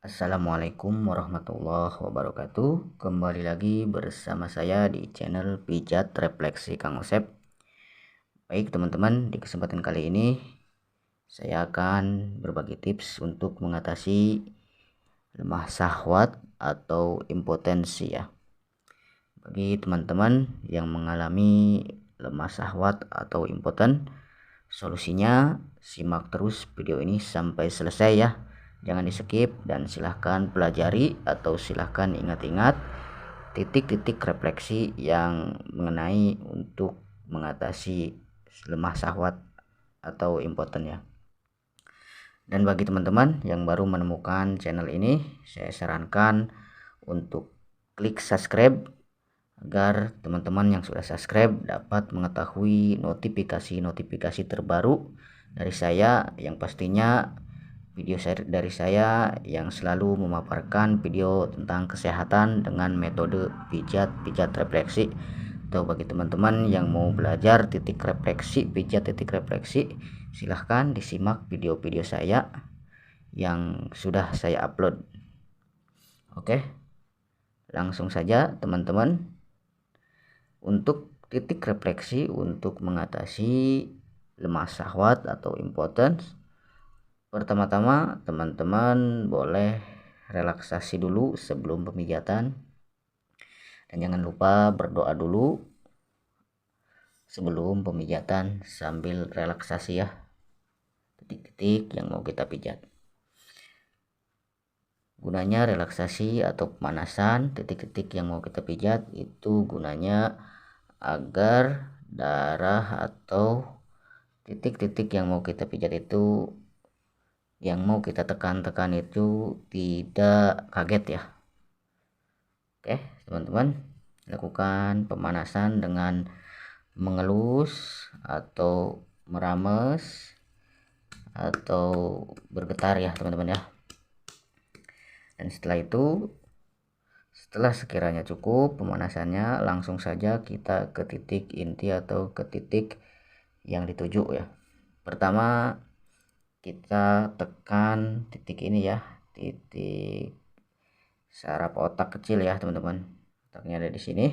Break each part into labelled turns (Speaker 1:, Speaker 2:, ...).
Speaker 1: Assalamualaikum warahmatullahi wabarakatuh. Kembali lagi bersama saya di channel Pijat Refleksi Kang Osep. Baik teman-teman, di kesempatan kali ini saya akan berbagi tips untuk mengatasi lemah syahwat atau impotensi ya. Bagi teman-teman yang mengalami lemah syahwat atau impoten, solusinya simak terus video ini sampai selesai ya. Jangan di skip dan silahkan pelajari atau silahkan ingat-ingat titik-titik refleksi yang mengenai untuk mengatasi lemah syahwat atau impoten ya. Dan bagi teman-teman yang baru menemukan channel ini, saya sarankan untuk klik subscribe agar teman-teman yang sudah subscribe dapat mengetahui notifikasi terbaru dari saya, yang pastinya video dari saya yang selalu memaparkan video tentang kesehatan dengan metode pijat refleksi. Atau bagi teman-teman yang mau belajar pijat titik refleksi, silahkan disimak video-video saya yang sudah saya upload. Oke, langsung saja teman-teman. Untuk titik refleksi untuk mengatasi lemah syahwat atau impotens, pertama-tama teman-teman boleh relaksasi dulu sebelum pemijatan, dan jangan lupa berdoa dulu sebelum pemijatan sambil relaksasi ya titik-titik yang mau kita pijat. Gunanya relaksasi atau pemanasan titik-titik yang mau kita pijat itu gunanya agar darah atau titik-titik yang mau kita pijat itu, yang mau kita tekan-tekan itu tidak kaget ya. Oke teman-teman, lakukan pemanasan dengan mengelus atau merames atau bergetar ya teman-teman ya. Dan setelah sekiranya cukup pemanasannya, langsung saja kita ke titik inti atau ke titik yang dituju ya. Pertama kita tekan titik ini ya, titik saraf otak kecil ya teman-teman. Otaknya ada di sini.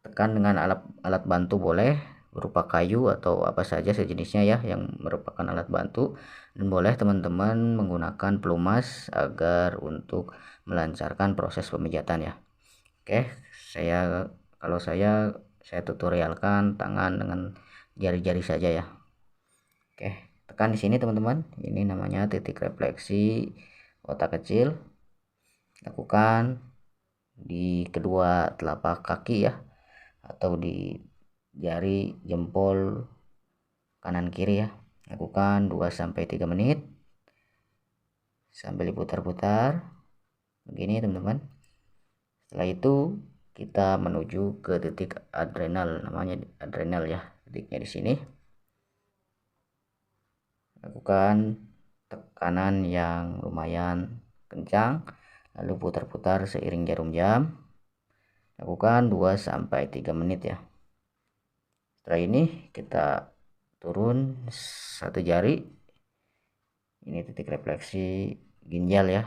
Speaker 1: Tekan dengan alat bantu boleh, berupa kayu atau apa saja sejenisnya ya yang merupakan alat bantu, dan boleh teman-teman menggunakan pelumas agar untuk melancarkan proses pemijatan ya. Oke, kalau saya tutorialkan tangan dengan jari-jari saja ya. Oke, tekan di sini teman-teman. Ini namanya titik refleksi otak kecil. Lakukan di kedua telapak kaki ya, atau di jari jempol kanan kiri ya. Lakukan 2-3 menit sambil diputar-putar begini teman-teman. Setelah itu kita menuju ke titik adrenal, namanya adrenal ya, titiknya di sini. Lakukan tekanan yang lumayan kencang, lalu putar-putar seiring jarum jam. Lakukan 2-3 menit ya. Setelah ini kita turun satu jari, ini titik refleksi ginjal ya,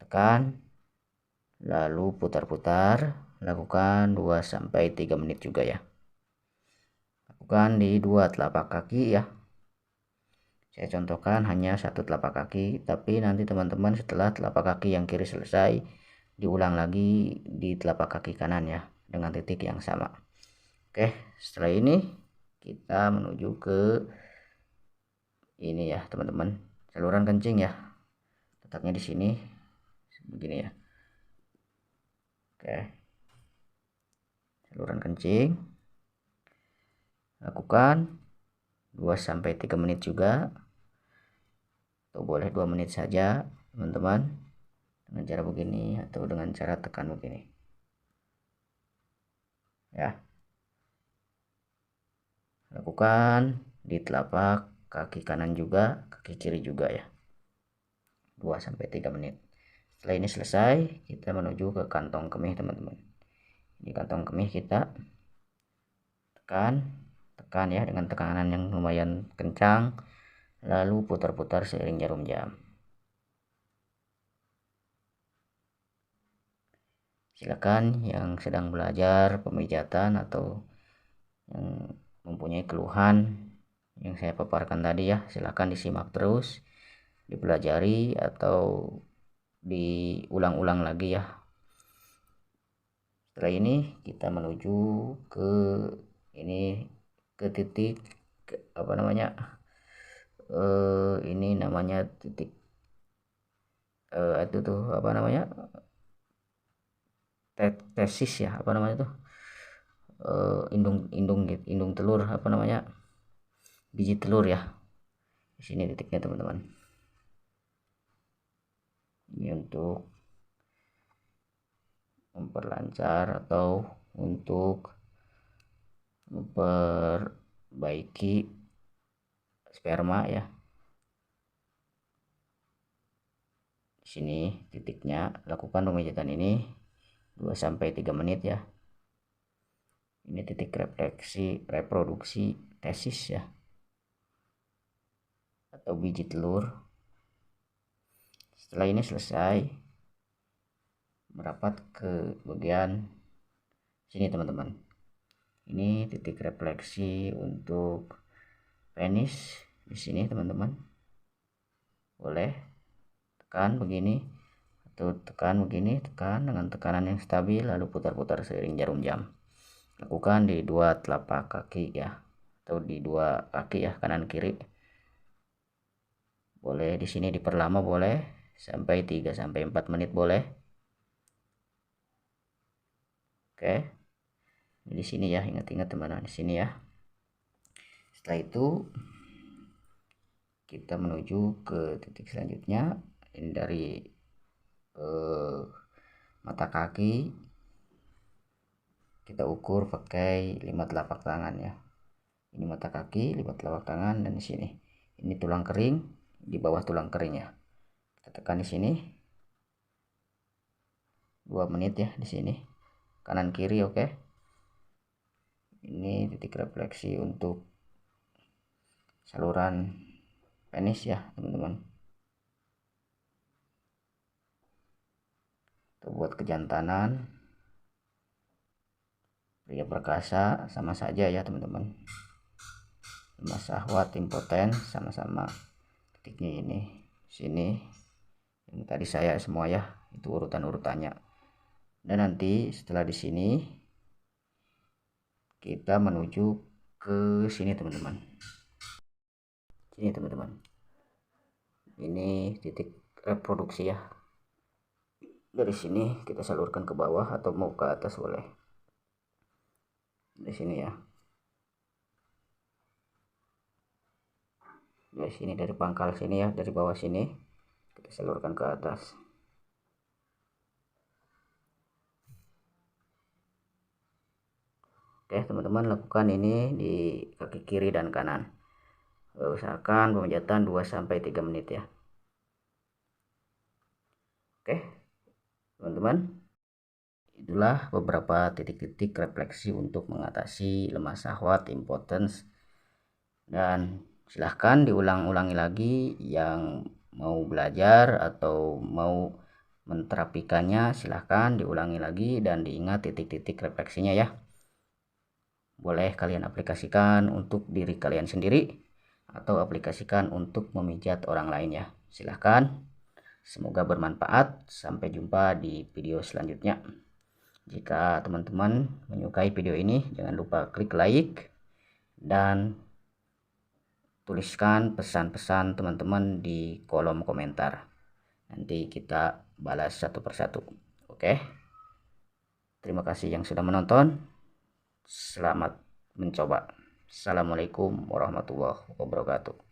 Speaker 1: tekan lalu putar-putar, lakukan 2-3 menit juga ya. Lakukan di dua telapak kaki ya. Saya contohkan hanya satu telapak kaki, tapi nanti teman-teman setelah telapak kaki yang kiri selesai, diulang lagi di telapak kaki kanan ya, dengan titik yang sama. Oke, setelah ini kita menuju ke ini ya teman-teman, saluran kencing ya. Letaknya di sini begini ya. Oke, saluran kencing. Lakukan 2-3 menit juga, atau boleh 2 menit saja teman-teman, dengan cara begini atau dengan cara tekan begini ya. Lakukan di telapak kaki kanan juga, kaki kiri juga ya, 2-3 menit. Setelah ini selesai, kita menuju ke kantong kemih teman-teman. Di kantong kemih kita tekan ya dengan tekanan yang lumayan kencang, lalu putar-putar seiring jarum jam. Silakan yang sedang belajar pemijatan atau yang mempunyai keluhan yang saya paparkan tadi ya, silakan disimak terus, dipelajari atau diulang-ulang lagi ya. Setelah ini kita menuju ke titik apa namanya, ini namanya titik itu tuh apa namanya, tesis ya, apa namanya tuh, indung telur, apa namanya, biji telur ya. Di sini titiknya teman-teman. Ini untuk memperlancar atau untuk memperbaiki sperma ya. Di sini titiknya, lakukan pemijatan ini 2-3 menit ya. Ini titik reproduksi tesis ya, atau biji telur. Setelah ini selesai, merapat ke bagian sini teman-teman. Ini titik refleksi untuk penis di sini teman-teman. Boleh tekan begini atau tekan begini, tekan dengan tekanan yang stabil lalu putar-putar seiring jarum jam. Lakukan di 2 telapak kaki ya, atau di 2 kaki ya, kanan kiri. Boleh di sini diperlama, boleh sampai 3-4 menit boleh. Oke. Di sini ya, ingat-ingat teman-teman, di sini ya. Setelah itu kita menuju ke titik selanjutnya. Ini dari mata kaki kita ukur pakai 5 telapak tangan ya. Ini mata kaki, 5 telapak tangan, dan di sini ini tulang kering, di bawah tulang kering ya. Kita tekan di sini 2 menit ya, di sini kanan kiri. Oke. Ini titik refleksi untuk saluran penis ya teman-teman. Kita buat kejantanan, pria perkasa sama saja ya teman-teman. Lemah syahwat, impoten, sama-sama titiknya ini. Sini yang tadi saya semua ya, itu urutan-urutannya. Dan nanti setelah di sini kita menuju ke sini teman-teman. Sini teman-teman. Ini titik reproduksi ya. Dari sini kita salurkan ke bawah atau mau ke atas boleh. Di sini ya. Dari sini, dari pangkal sini ya, dari bawah sini kita salurkan ke atas. Oke teman-teman, lakukan ini di kaki kiri dan kanan. Usahakan pemijatan 2-3 menit ya. Oke teman-teman, itulah beberapa titik-titik refleksi untuk mengatasi lemah syahwat, impotens, dan silahkan diulang-ulangi lagi yang mau belajar atau mau menterapikannya. Silahkan diulangi lagi dan diingat titik-titik refleksinya ya. Boleh kalian aplikasikan untuk diri kalian sendiri atau aplikasikan untuk memijat orang lain ya. Silahkan, semoga bermanfaat. Sampai jumpa di video selanjutnya. Jika teman-teman menyukai video ini, jangan lupa klik like dan tuliskan pesan-pesan teman-teman di kolom komentar. Nanti kita balas satu persatu. Oke. Terima kasih yang sudah menonton. Selamat mencoba. Assalamualaikum warahmatullahi wabarakatuh.